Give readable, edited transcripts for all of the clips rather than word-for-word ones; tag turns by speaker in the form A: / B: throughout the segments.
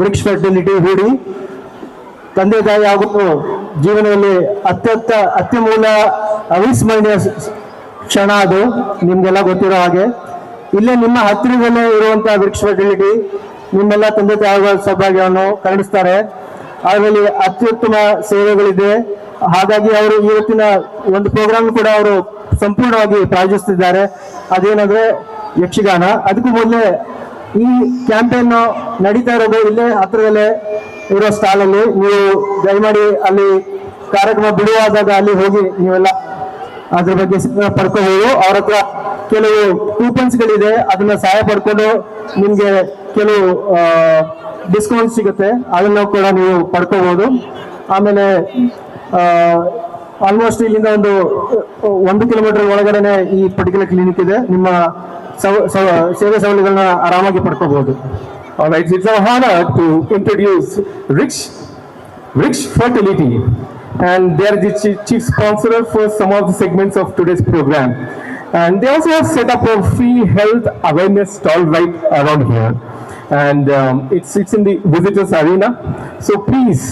A: ವೃಕ್ಷ ಫರ್ಟಿಲಿಟಿ ಹೂಡಿ ತಂದೆ ತಾಯಿ ಹಾಗೂ ಜೀವನದಲ್ಲಿ ಅತ್ಯಮೂಲ ಅವಿಸ್ಮರಣೀಯ ಕ್ಷಣ ಅದು ನಿಮ್ಗೆಲ್ಲ ಗೊತ್ತಿರೋ ಹಾಗೆ. ಇಲ್ಲೇ ನಿಮ್ಮ ಹತ್ತಿರದಲ್ಲೇ ಇರುವಂತಹ ವೃಕ್ಷ ಫರ್ಟಿಲಿಟಿ ನಿಮ್ಮೆಲ್ಲ ತಂದೆ ತಾಯಿಗಳ ಸೌಭಾಗ್ಯವನ್ನು ಕರುಣಿಸ್ತಾರೆ. ಅದರಲ್ಲಿ ಅತ್ಯುತ್ತಮ ಸೇವೆಗಳಿದೆ. ಹಾಗಾಗಿ ಅವರು ಇವತ್ತಿನ ಒಂದು ಪ್ರೋಗ್ರಾಮ್ ಕೂಡ ಅವರು ಸಂಪೂರ್ಣವಾಗಿ ಪ್ರಾಯೋಜಿಸುತ್ತಿದ್ದಾರೆ. ಅದೇನಂದ್ರೆ ಯಕ್ಷಗಾನ. ಅದಕ್ಕೂ ಮೊದಲೇ ಈ ಕ್ಯಾಂಪೇನ್ ನಡೀತಾ ಇರೋದು ಇಲ್ಲೇ ಹತ್ತಿರದಲ್ಲೇ ಇರೋ ಸ್ಟಾಲ್ ಅಲ್ಲಿ. ನೀವು ದಯಮಾಡಿ ಅಲ್ಲಿ ಕಾರ್ಯಕ್ರಮ ಬಿಡುವಾದಾಗ ಅಲ್ಲಿ ಹೋಗಿ ನೀವೆಲ್ಲ ಅದ್ರ ಬಗ್ಗೆ ಪಡ್ಕೋಬಹುದು. ಅವ್ರ ಹತ್ರ ಕೆಲವು ಕೂಪನ್ಸ್ ಗಳಿದೆ, ಅದನ್ನ ಸಹಾಯ ಪಡ್ಕೊಂಡು ನಿಮ್ಗೆ ಕೆಲವು ಡಿಸ್ಕೌಂಟ್ ಸಿಗುತ್ತೆ, ಅದನ್ನ ಕೂಡ ನೀವು ಪಡ್ಕೋಬಹುದು. ಆಮೇಲೆ ಆಲ್ಮೋಸ್ಟ್ ಇಲ್ಲಿಂದ ಒಂದು ಕಿಲೋಮೀಟರ್ ಒಳಗಡೆನೆ ಈ ಪರ್ಟಿಕ್ಯುಲರ್ ಕ್ಲಿನಿಕ್ ಇದೆ. ನಿಮ್ಮ ಸೇವೆ ಸೌಲಭ್ಯಗಳನ್ನ ಆರಾಮಾಗಿ ಪಡ್ಕೋಬಹುದು.
B: Alright, it's our honor to introduce Rich Fertility, and they are the chief sponsor for some of the segments of today's program. And they also have set up a free health awareness stall right around here, and it's in the visitors arena. So please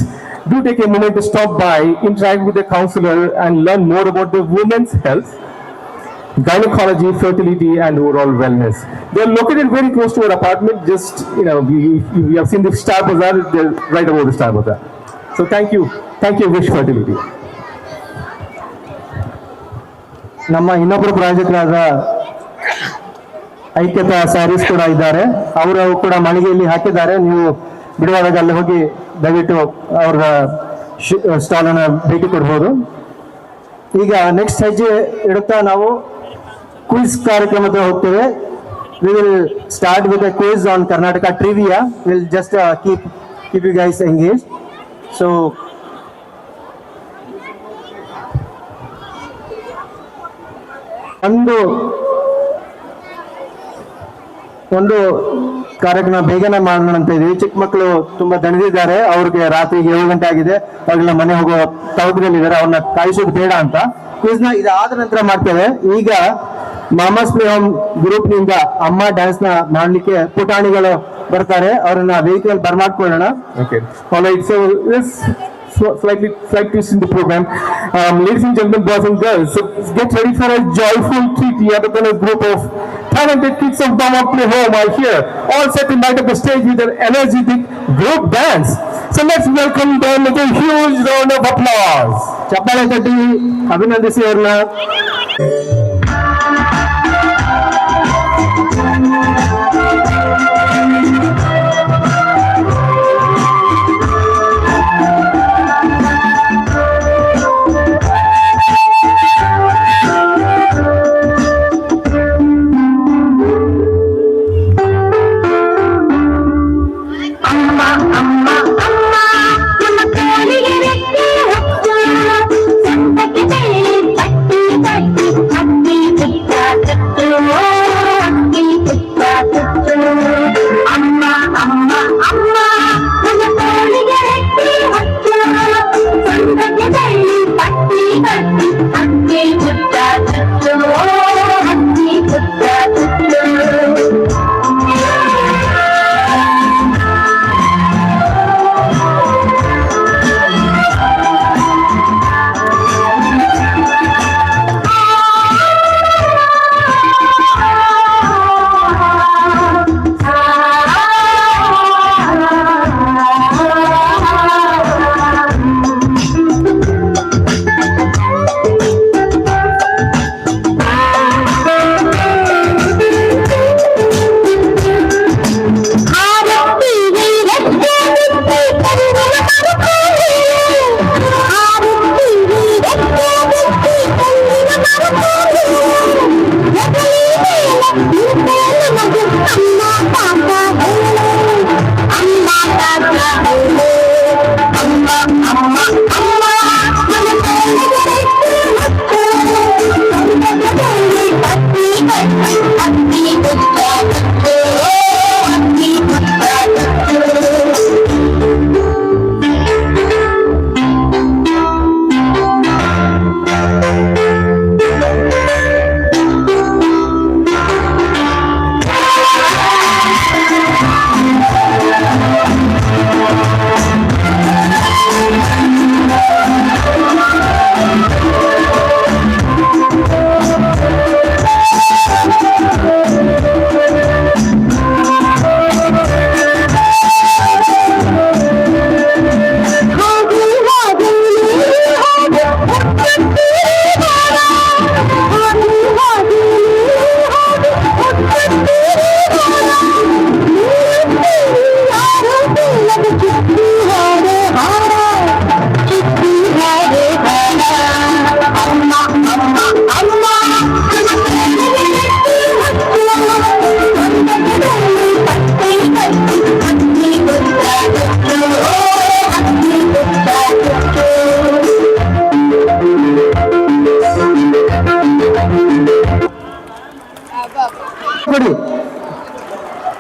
B: do take a moment to stop by, interact with the counselor, and learn more about the women's health, gynecology, fertility, and overall wellness. They are located very close to our apartment. Just we have seen the Star Bazaar. They're right above the Star Bazaar. So thank you, Wish Fertility.
A: ನಮ್ಮ ಇನ್ನೊಬ್ಬರು ಪ್ರಾಯೋಜಕರಾದ ಐಕ್ಯತಾ ಸ್ಯಾರೀಸ್ ಕೂಡ ಇದ್ದಾರೆ. ಅವರು ಕೂಡ ಮಳಿಗೆಯಲ್ಲಿ ಹಾಕಿದ್ದಾರೆ. ನೀವು ಬಿಡುವಾದಾಗ ಅಲ್ಲಿ ಹೋಗಿ ದಯವಿಟ್ಟು ಅವ್ರ ಸ್ಟಾಲ್ ಅನ್ನ ಭೇಟಿ ಕೊಡ್ಬೋದು. ಈಗ ನೆಕ್ಸ್ಟ್ ಹೆಜ್ಜೆ ಇಡುತ್ತಾ ನಾವು ಕ್ವಿಜ್ ಕಾರ್ಯಕ್ರಮದ ಹೋಗ್ತೇವೆ. We will start with a quiz on Karnataka trivia. We'll just keep you guys engaged. So ಒಂದು ಕಾರ್ಯಕ್ರಮ ಬೇಗನೆ ಮಾಡೋಣ ಅಂತ ಇದೀವಿ. ಚಿಕ್ಕ ಮಕ್ಕಳು ತುಂಬಾ ದಣಿದಿದ್ದಾರೆ, ಅವ್ರಿಗೆ ರಾತ್ರಿ 7 ಗಂಟೆ ಆಗಿದೆ, ಅವ್ರಿಗೆಲ್ಲ ಮನೆ ಹೋಗೋ ತವಕದಲ್ಲಿದ್ದಾರೆ, ಅವ್ರನ್ನ ಕಾಯಿಸೋದು ಬೇಡ ಅಂತ ಕ್ವಿಜ್ ನ ಇದಾದ ನಂತರ ಮಾಡ್ತೇವೆ. ಈಗ ಮಾಮಾಸ್ ಪ್ಲೇ ಹೋಮ್ ಗ್ರೂಪ್ ನಿಂದ ಅಮ್ಮ ಡ್ಯಾನ್ಸ್ ನ ಮಾಡ್ಲಿಕ್ಕೆ ಪುಟಾಣಿಗಳು ಬರ್ತಾರೆ, ಅವ್ರನ್ನ ವೇದಿಕೆಯಲ್ಲಿ ಬರ್ಮಾಡ್ಕೊಳ್ಳೋಣ.
B: Okay. All right. So this slight twist in the program. Ladies and gentlemen, boys and girls, so get ready for a joyful treat. Yet again, a group of talented kids of Mama Play Home are here, all set to light up the stage with an energetic group dance. So let's welcome them with a huge round of applause.
A: ಚಪ್ಪಾಳೆ ತಟ್ಟಿ ಅಭಿನಂದಿಸಿ ಅವ್ರನ್ನ.
C: ಅಮ್ಮ